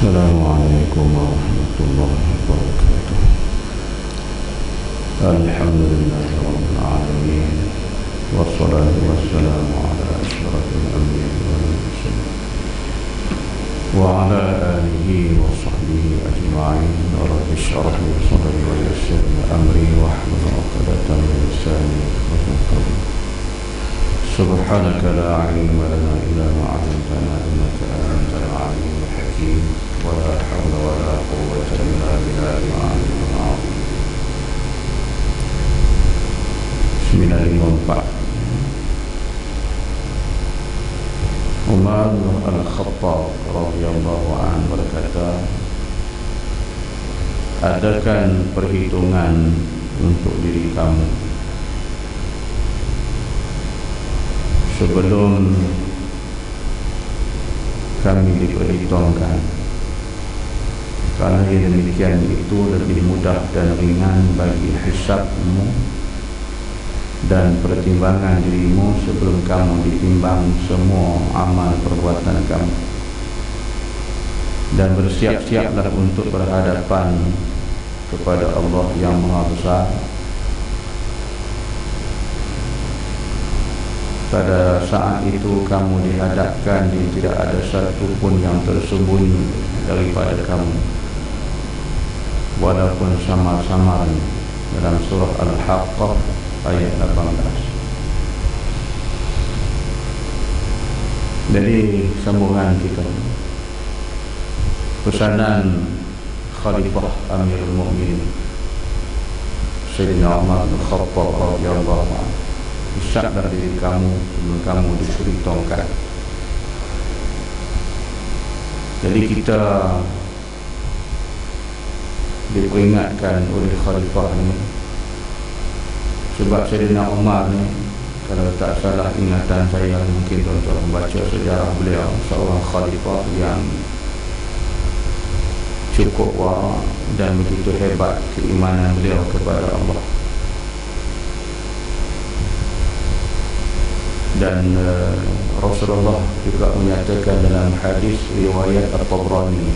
السلام عليكم ورحمة الله وبركاته. الحمد لله رب العالمين، والصلاة والسلام على أشرف الأنبياء والمرسلين وعلى آله وصحبه أجمعين. رب اشرح لي صدري ويسر لي أمري واحلل عقدة من لساني يفقهوا قولي. سبحانك لا علم لنا إلا ما علمتنا إنك أنت العليم الحكيم، ولا حول ولا قوة إلا بالله العلي العظيم. Bismillahirrahmanirrahim. Umar Al-Khattab radhiyallahu anhu berkata, adakan perhitungan untuk diri kamu sebelum kami diperhitungkan, karena yang demikian itu lebih mudah dan ringan bagi hisabmu dan pertimbangan dirimu sebelum kamu ditimbang semua amal perbuatan kamu. Dan bersiap-siaplah untuk berhadapan kepada Allah yang Maha Besar. Pada saat itu kamu dihadapkan, tidak ada satu pun yang tersembunyi daripada kamu, walaupun samar-samar. Dalam surah Al-Haqqah ayat 18. Jadi sambungan kita, pesanan Khalifah Amirul Mukminin Sayyidina Umar bin Khattab radhiyallahu anhu, hisablah diri kamu sebelum kamu diperhitungkan. Jadi kita diperingatkan oleh Khalifah ini, sebab Sayyidina Umar ni, kalau tak salah ingatan saya, mungkin tuan-tuan membaca sejarah beliau, seorang Khalifah yang cukup wara dan begitu hebat keimanan beliau kepada Allah. Dan Rasulullah juga menyatakan dalam hadis riwayat At-Tabrani,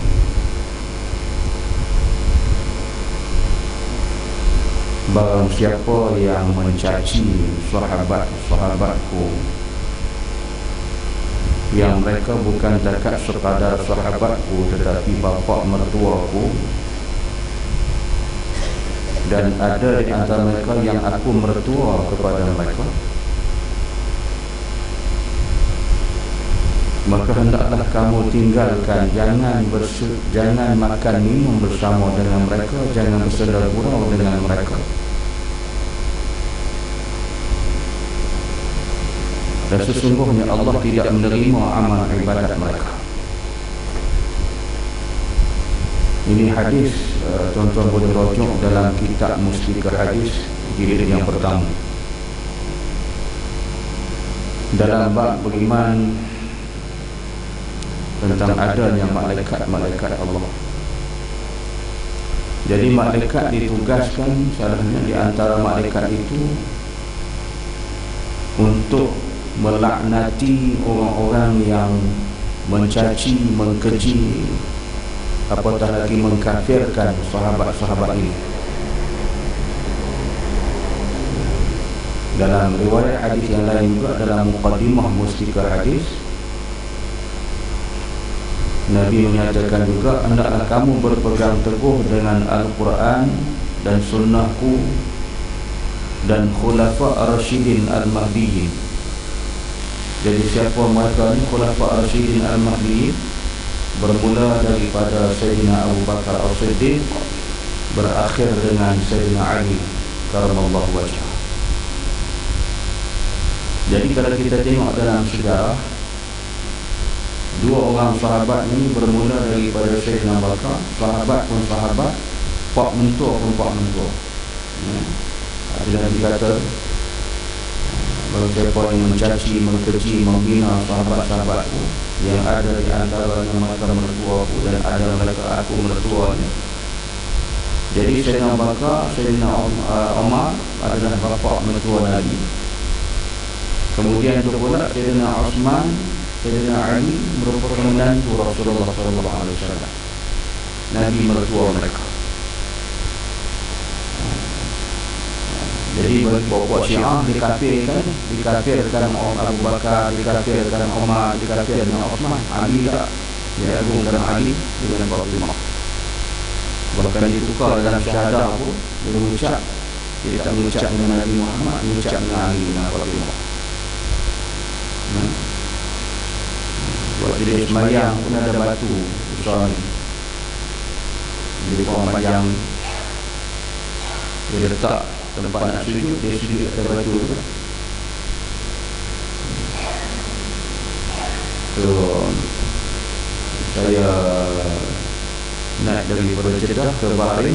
barang siapa yang mencaci sahabat-sahabatku yang mereka bukan dekat sekadar sahabatku tetapi bapa mertuaku, dan ada di antara mereka yang aku mertua kepada mereka, maka hendaklah kamu tinggalkan, jangan makan minum bersama dengan mereka, jangan bersedar gurau dengan mereka. Dan sesungguhnya Allah tidak menerima amal ibadat mereka. Ini hadis, tuan-tuan boleh rujuk dalam kitab Mustika Hadis jilid yang pertama, dalam bab beriman tentang adanya malaikat-malaikat Allah. Jadi malaikat ditugaskan, salahnya di antara malaikat itu untuk melaknati orang-orang yang mencaci, mengkeji, apatah lagi mengkafirkan sahabat-sahabat ini. Dalam riwayat hadis yang lain juga, dalam muqaddimah Mustika Hadis, Nabi menyatakan juga, hendaklah kamu berpegang teguh dengan Al-Quran dan Sunnahku dan Khulafa Ar-Rasyidin Al-Mahdiyyin. Jadi siapa mereka ni Khulafa Ar-Rasyidin Al-Mahdiyyin? Bermula daripada Sayyidina Abu Bakar As-Siddiq, berakhir dengan Sayyidina Ali karamallahu wajhah. Jadi kalau kita tengok dalam sejarah, dua orang sahabat ini bermula daripada Sayyidina Bakar, sahabat pun sahabat, pak mentua pun pak mentua. Ada yang dikata, kalau siapa yang mencaci, mengkeji, menghina sahabat-sahabatku, yang ada di antaranya mereka mertuaku dan ada mereka aku mertuanya. Jadi Sayyidina Bakar, Sayyidina Umar adalah bapa mertua Nabi. Kemudian itu pula Sayyidina Utsman, Sayyidina Ali merupakan menantu Rasulullah SAW. Nabi mertua mereka. Jadi bagi bawa Syiah dikafirkan Abu Bakar, dikafirkan Umar, dikafirkan Uthman, Ali tak. Dia agungkan Ali dengan Fatimah. Bahkan ditukar dalam syahadah pun dia mengucap, dia tak mengucap dengan Nabi Muhammad, mengucap dengan Ali dengan Fatimah. Buat dia sembahyang pun ada batu besar ni. Jadi orang panjang dia letak tempat nak sujud, dia sujud atas batu tu. So saya naik daripada Jeddah ke Bahrain,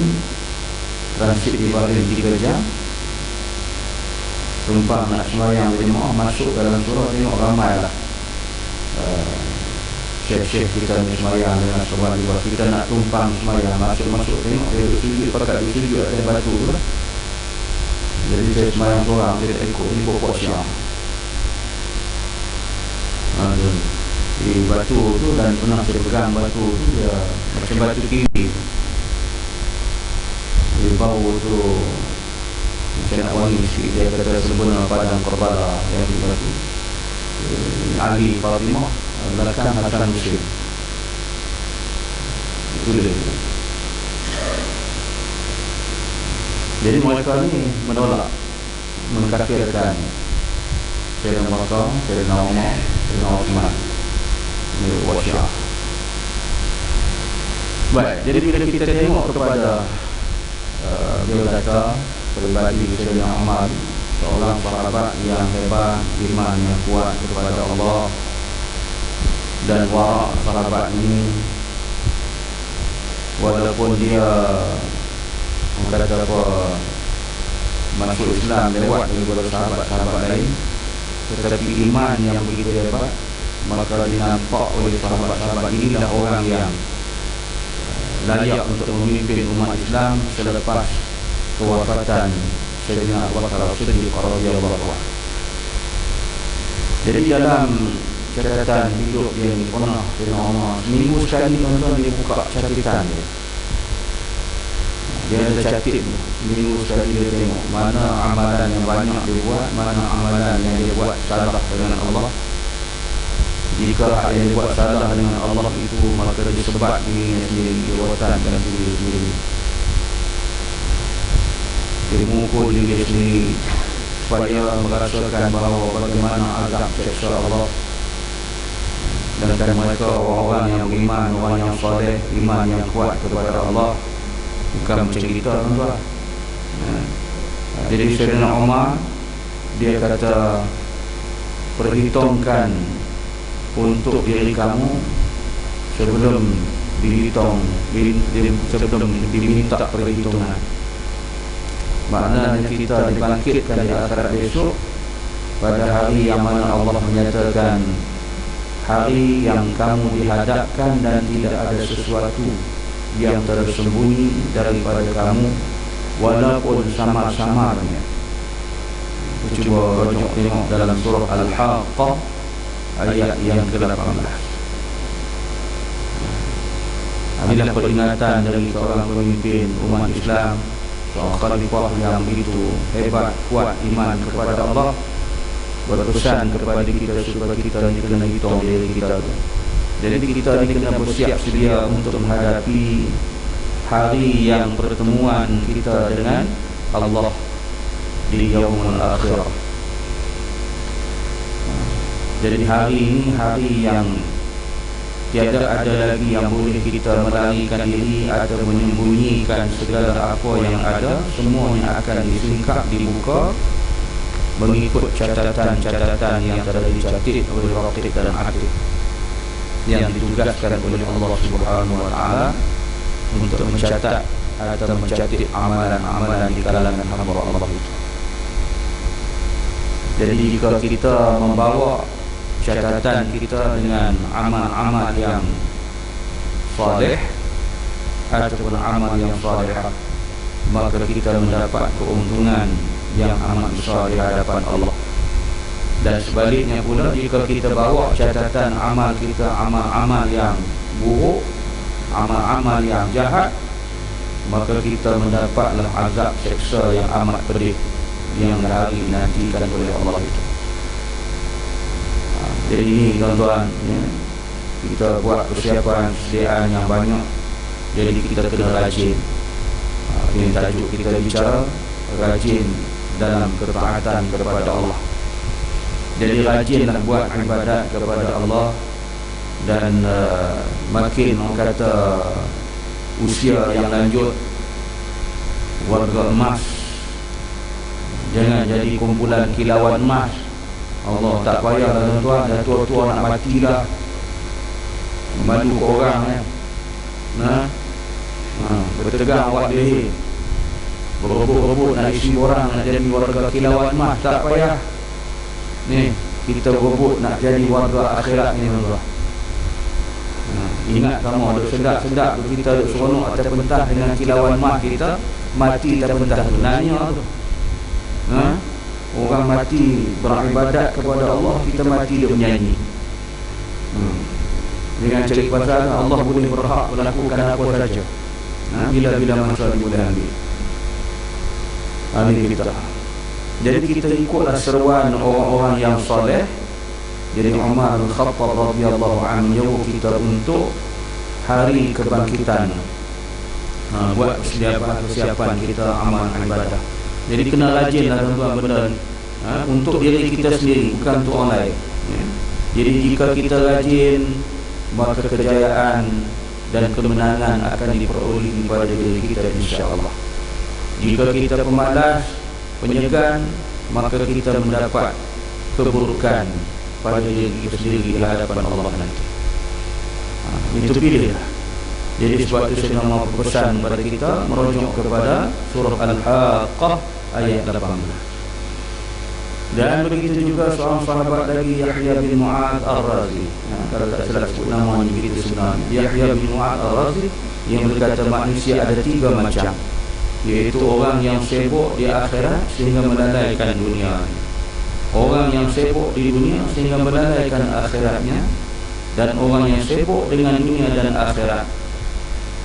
transit di Bahrain 3 jam, tumpang nak sembahyang berjemaah, masuk dalam surau, tengok ramai lah syekh-syekh kita ni sembahyang dengan seorang juga. Kita nak tumpang sembahyang, masuk tengok dia sujud, pakat dia sujud atas batu tu lah. Jadi saya sembahyang seorang, saya tak ikut, ini pokok Syiah. Di batu tu, dan pernah saya pegang batu tu, dia macam batu kiri. Di bau tu macam nak wangi sikit. Dia kata sempurna padang Karbala yang di batu. Ali Fatimah, belakang Hasan Hussein. Itu dia. Jadi mereka ni menolak, mengkafirkan Sayyidina Bakar, Sayyidina Umar, Sayyidina Uthman. Ini Syiah. Baik, jadi bila kita tengok kepada biodata pribadi Sayyidina Umar, seorang sahabat yang hebat, iman yang kuat kepada Allah, dan wara' sahabat ini, walaupun dia kata apa masuk Islam lewat daripada sahabat-sahabat lain, tetapi iman yang begitu hebat, maka dinampak oleh sahabat-sahabat inilah orang yang layak untuk memimpin umat Islam selepas kewafatan Sayyidina Abu Bakar As-Siddiq radhiyallahu anhu. Jadi dalam catatan hidup dia ni pernah Sayyidina Umar seminggu sekali tuan-tuan dia buka catatan dia. Dia ada catat seminggu sekali, dia tengok mana amalan yang banyak dia buat, mana amalan yang dia buat salah dengan Allah. Jika yang dia buat salah dengan Allah itu, maka dia sebat dirinya sendiri, dia watankan diri sendiri, dia mukul diri sendiri supaya merasakan bahawa bagaimana azab seksa Allah. Dan mereka orang yang beriman, orang yang soleh, iman yang kuat kepada Allah, bukan macam kita tuan-tuan. Jadi Sayyidina Umar dia kata, perhitungkan untuk diri kamu sebelum sebelum diminta perhitungan. Maknanya kita dibangkitkan di akhirat besok pada hari yang mana Allah menyatakan hari yang kamu dihadapkan dan tidak ada sesuatu yang tersembunyi daripada kamu walaupun samar-samarnya. Cuba rujuk tengok dalam surah Al-Haqqah ayat yang ke-18. Inilah peringatan dari seorang pemimpin umat Islam, seorang khalifah yang begitu hebat, kuat iman kepada Allah, berpesan kepada kita supaya kita ni kena hitung diri kita tu. Jadi kita ni kena bersiap sedia untuk menghadapi hari yang pertemuan kita dengan Allah di yaumul akhirah. Jadi hari ini hari yang tiada ada lagi yang boleh kita melarikan diri atau menyembunyikan segala apa yang ada. Semuanya akan disingkap, dibuka mengikut catatan-catatan yang telah dicatat oleh Raqib dan Atid yang ditugaskan oleh Allah Subhanahu wa taala untuk mencatat atau mencatat amalan-amalan di kalangan hamba Allah itu. Jadi jika kita membawa catatan kita dengan amal-amal yang saleh ataupun amal yang salihah, maka kita mendapat keuntungan yang amat besar di hadapan Allah. Dan sebaliknya pula, jika kita bawa catatan amal kita amal-amal yang buruk, amal-amal yang jahat, maka kita mendapatlah azab seksa yang amat pedih yang hari nantikan oleh Allah itu. Jadi ini tuan-tuan, ya, kita buat persiapan persediaan yang banyak. Jadi kita kena rajin. Ini tajuk kita bicara, rajin dalam ketaatan kepada Allah. Jadi rajinlah buat ibadat kepada Allah. Dan makin orang kata usia yang lanjut, warga emas, jangan jadi kumpulan kilauan emas. Allah tak payah lah tuan-tuan, dah tua-tua nak mati dah, malu ke orang bertegang awak leher, berebut-rebut nak isi orang, nak jadi warga kilauan emas. Tak payah. Ni kita berebut nak jadi warga akhirat ni tuan-tuan. Ingat kamu ada sedap-sedap kita ada seronok atas pentah dengan kilauan emas kita, mati atas pentah tu. Nanya tu, orang mati beribadat kepada Allah, kita mati dia menyanyi. Dengan cari pasal Allah boleh berhak melakukan apa saja, bila-bila masa dia boleh ambil. Ini kita. Jadi kita ikutlah seruan orang-orang yang soleh. Jadi Umar bin Khattab radhiyallahu anhu menyuruh kita untuk hari kebangkitan, buat persiapan kita amal ibadah. Jadi kena rajinlah tuan-tuan benda untuk diri kita sendiri, bukan untuk orang lain. Jadi jika kita rajin, maka kejayaan dan kemenangan akan diperoleh pada diri kita insya-Allah. Jika kita pemalas, penyegan, maka kita mendapat keburukan pada diri kita sendiri di hadapan Allah nanti. Itu pilihlah. Jadi sebab itu saya nak berpesan kepada kita merujuk kepada surah Al-Haqqah ayat 18. Dan begitu juga seorang sahabat lagi, Yahya bin Mu'adz Ar-Razi. Kalau tak salah sebut namanya begitu sebenarnya, Yahya bin Mu'adz Ar-Razi, yang berkata manusia ada 3 macam, iaitu orang yang sibuk di akhirat sehingga melalaikan dunia, orang yang sibuk di dunia sehingga melalaikan akhiratnya, dan orang yang sibuk dengan dunia dan akhirat.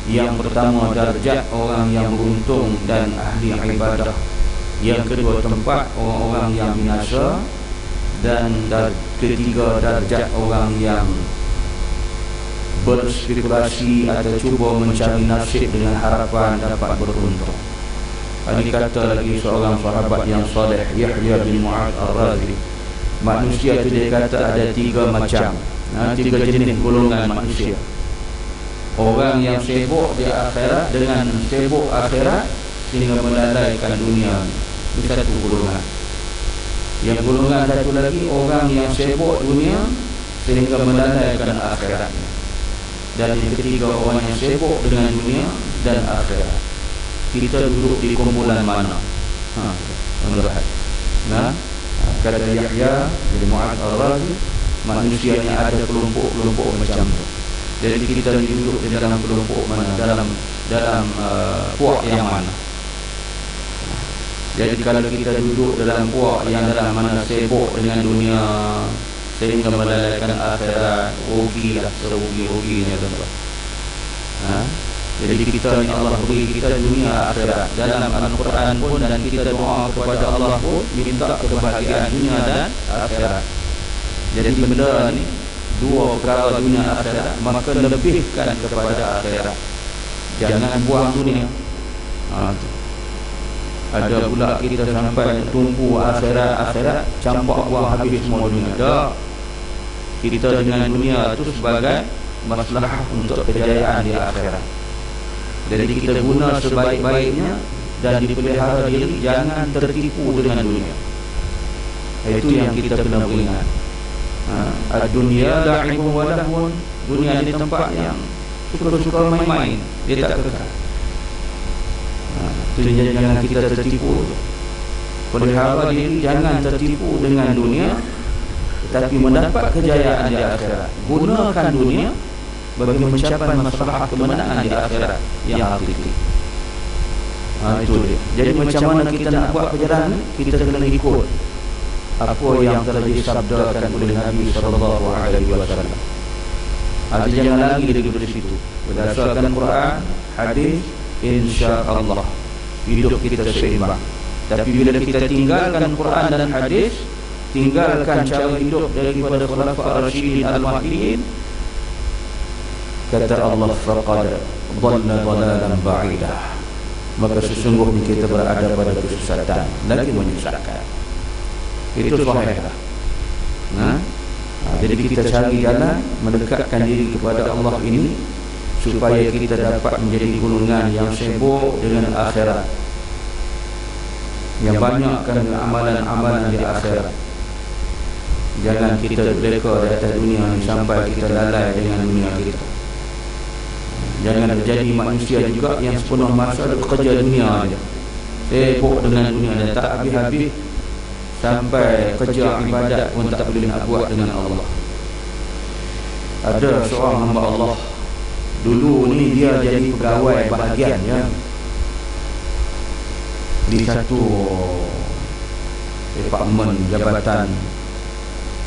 Yang pertama, darjat orang yang beruntung dan ahli ibadah. Yang kedua, tempat orang-orang yang binasa. Dan ketiga, darjat orang yang berspekulasi atau cuba mencari nasib dengan harapan dapat beruntung. Ini kata lagi seorang sahabat yang soleh, Yahya bin Mu'adz Ar-Razi, manusia itu dia kata ada 3 macam, 3 jenis golongan manusia. Orang yang sibuk di akhirat dengan sibuk akhirat sehingga melalaikan dunia, itu satu golongan. Yang golongan satu lagi, orang yang sibuk dunia sehingga melalaikan akhiratnya. Dan yang ketiga, orang yang sibuk dengan dunia dan akhirat. Kita duduk di kumpulan mana? Kata Yahya bin Mu'adz Ar-Razi, manusia ini ada kelompok-kelompok macam tu. Jadi kita duduk di dalam kelompok mana, dalam puak yang mana. Jadi kalau kita duduk dalam puak yang dalam mana sibuk dengan dunia sehingga melalaikan akhirat, rugilah, serugi-ruginya tuan-tuan. Jadi kita ni Allah beri kita dunia akhirat. Dalam Al-Quran pun, dan kita doa kepada Allah pun minta kebahagiaan dunia dan akhirat. Jadi benda ni, 2 perkara dunia akhirat, maka lebihkan kepada akhirat. Jangan buang dunia. Ada pula kita sampai tumpu akhirat, campak buang habis semua dunia. Tak. Kita dengan dunia itu sebagai masalah untuk kejayaan di akhirat. Jadi kita guna sebaik-baiknya dan dipelihara diri, jangan tertipu dengan dunia. Itu yang kita kena ingat. Dunia la'ibun wa lahwun. Dunia ni tempat yang suka-suka main-main, dia tak kekal. Itu jangan kita tertipu. Pelihara diri, jangan tertipu dengan dunia, tetapi mendapat kejayaan di akhirat. Gunakan dunia bagi mencapai masalah kemenangan di akhirat yang hakiki. Itu dia. Jadi macam mana kita nak buat perjalanan, kita kena ikut apa yang telah disabdakan oleh Nabi sallallahu alaihi wasallam. Jangan lagi daripada situ. Berdasarkan Quran, hadis, insya-Allah hidup kita seimbang. Tapi bila kita tinggalkan Quran dan hadis, tinggalkan cara hidup daripada khulafa ar-rasyidin al-mahdiyyin, kata Allah, faqad dhalla dhalalan ba'idah, maka sesungguhnya kita berada pada kesesatan lagi menyesatkan. Itu sahih. Jadi kita cari jalan mendekatkan diri kepada Allah ini supaya kita dapat menjadi golongan yang sibuk dengan akhirat, yang banyakkan amalan-amalan di akhirat. Jangan kita reka di atas dunia ini sampai kita lalai dengan dunia kita. Jangan jadi manusia juga yang sepenuh masa bekerja dunia saja, sibuk dengan dunia dan tak habis-habis, sampai kerja ibadat pun tak boleh nak buat dengan Allah. Ada seorang hamba Allah dulu ni, dia jadi pegawai bahagian ya, di satu departemen jabatan.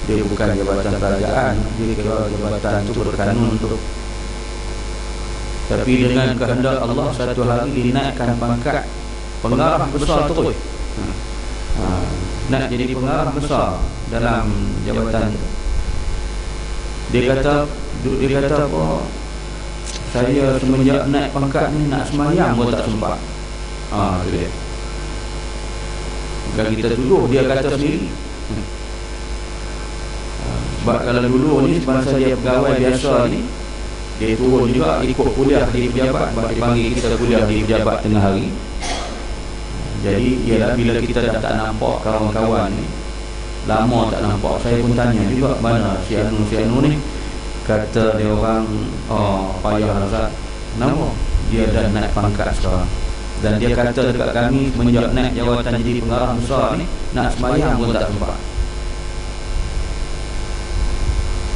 Dia bukan jabatan kerajaan, dia kira jabatan tu berkanun tu. Tapi dengan kehendak Allah, satu hari dinaikkan pangkat pengarah besar terus. Nak jadi pengarah besar dalam jabatan. Dia kata apa, saya semenjak naik pangkat ni nak semayang pun tak sempat. Tu dia. Bukan kita tuduh, dia kata sendiri. Sebab kalau dulu ni semasa dia pegawai biasa ni, dia turun juga ikut kuliah di pejabat. Sebab dipanggil kita kuliah di pejabat tengah hari. Jadi ialah bila kita dah tak nampak kawan-kawan ni, lama tak nampak, saya pun tanya juga, mana si Anu ni? Kata dia orang, payah Azad, kenapa? Dia dah naik pangkat sekarang. Dan dia kata dekat kami, semenjak naik jawatan jadi pengarah besar ni, nak sembahyang pun tak sempat.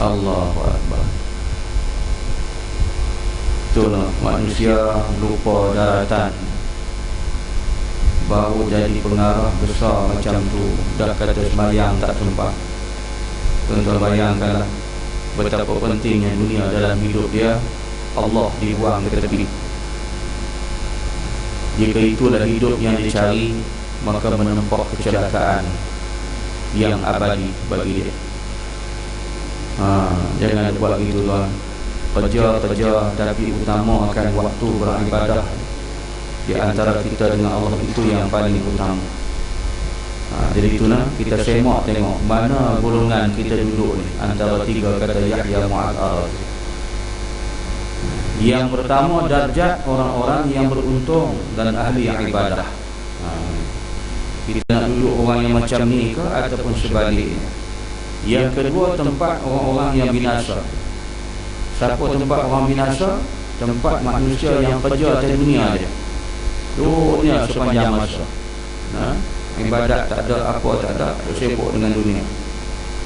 Allahu Akbar. Itulah manusia lupa daratan, baru jadi pengarah besar macam tu dah kata sembahyang tak sempat. Tuan-tuan bayangkanlah betapa pentingnya dunia dalam hidup dia. Allah dibuang ke tepi. Jika itulah hidup yang dicari, maka menempuh kecelakaan yang abadi bagi dia. Jangan buat gitu tuan. Kerja tapi utamakan waktu beribadah di antara kita dengan Allah, itu yang paling utama. Jadi itulah kita semak tengok mana golongan kita duduk ni antara tiga kata Yahya Mu'adz. Yang pertama, darjat orang-orang yang beruntung dan ahli ibadah. Kita nak duduk orang yang macam ni ke ataupun sebaliknya? Yang kedua, tempat orang-orang yang binasa. Siapa tempat orang binasa? Tempat manusia yang kerja atas dunia dia, dunia sepanjang masa. Ibadat tak ada, apa tak ada, sibuk dengan dunia.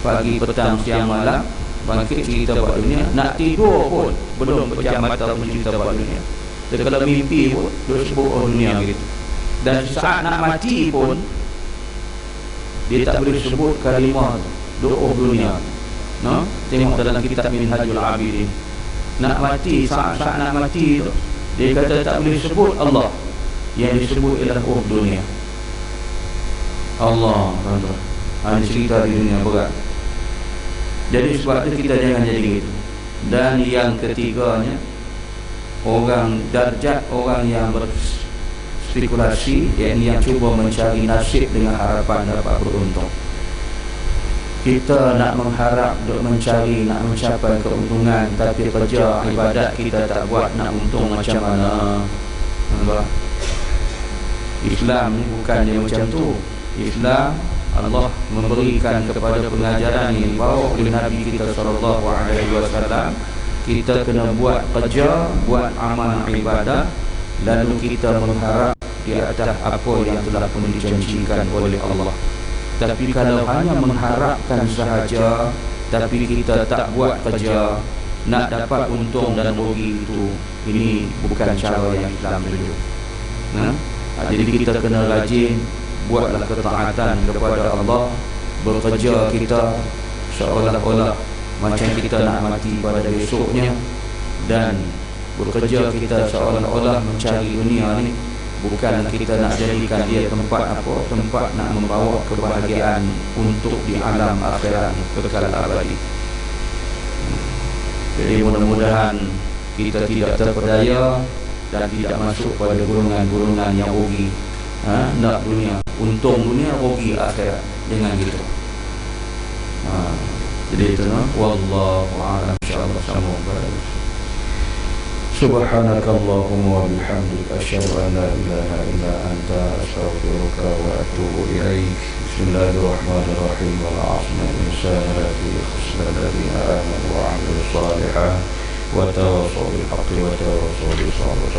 Pagi, petang, siang, malam, bangkit cerita buat dunia. Nak tidur pun belum pejam mata pun cerita buat dunia. Dan kalau mimpi pun dia sebut dunia begitu. Dan saat nak mati pun dia tak boleh sebut kalimah doa dunia. Tengok dalam kitab Minhajul Abidin. Nak mati, saat nak mati tu, dia kata tak boleh sebut Allah, yang disebut ialah dunia. Allah, tuan-tuan, hanya cerita di dunia berat. Jadi sebab itu kita jangan jadi gitu. Dan yang ketiganya, orang darjat orang yang berspekulasi, yang cuba mencari nasib dengan harapan dapat beruntung. Kita nak mengharap, mencari, nak mencapai keuntungan, tapi kerja ibadat kita tak buat, nak untung macam mana? Islam ni bukan dia macam tu. Islam, Allah memberikan kepada pengajaran ini bahawa oleh Nabi kita SAW, kita kena buat kerja, buat amal ibadah, lalu kita mengharap di atas apa yang telah pun dijanjikan oleh Allah. Tapi kalau hanya mengharapkan sahaja, tapi kita tak buat kerja, nak dapat untung dan rugi, itu ini bukan cara yang Islam tunjuk. Jadi kita kena rajin, buatlah ketaatan kepada Allah, bekerja kita seolah-olah macam kita nak mati pada besoknya, dan bekerja kita seolah-olah mencari dunia ni bukan kita nak jadikan dia tempat apa, tempat nak membawa kebahagiaan untuk di alam akhirat kekal abadi. Jadi mudah-mudahan kita tidak terpedaya dan tidak masuk pada golongan-golongan yang rugi. Nak dunia, untung dunia, rugi akhirat, jangan gitu. Jadi itu, wallahu a'lam. Insyaallah sambung pada Subhanakallahumma wa bihamdika asyhadu an la ilaha illa anta astaghfiruka wa atubu ilaik. Bismillahirrahmanirrahim. Wal 'asri insana lafi khusr alladziina aamanu wa 'amilus shalihaati wa tawassaw bil haqqi wa tawassaw bis sabr.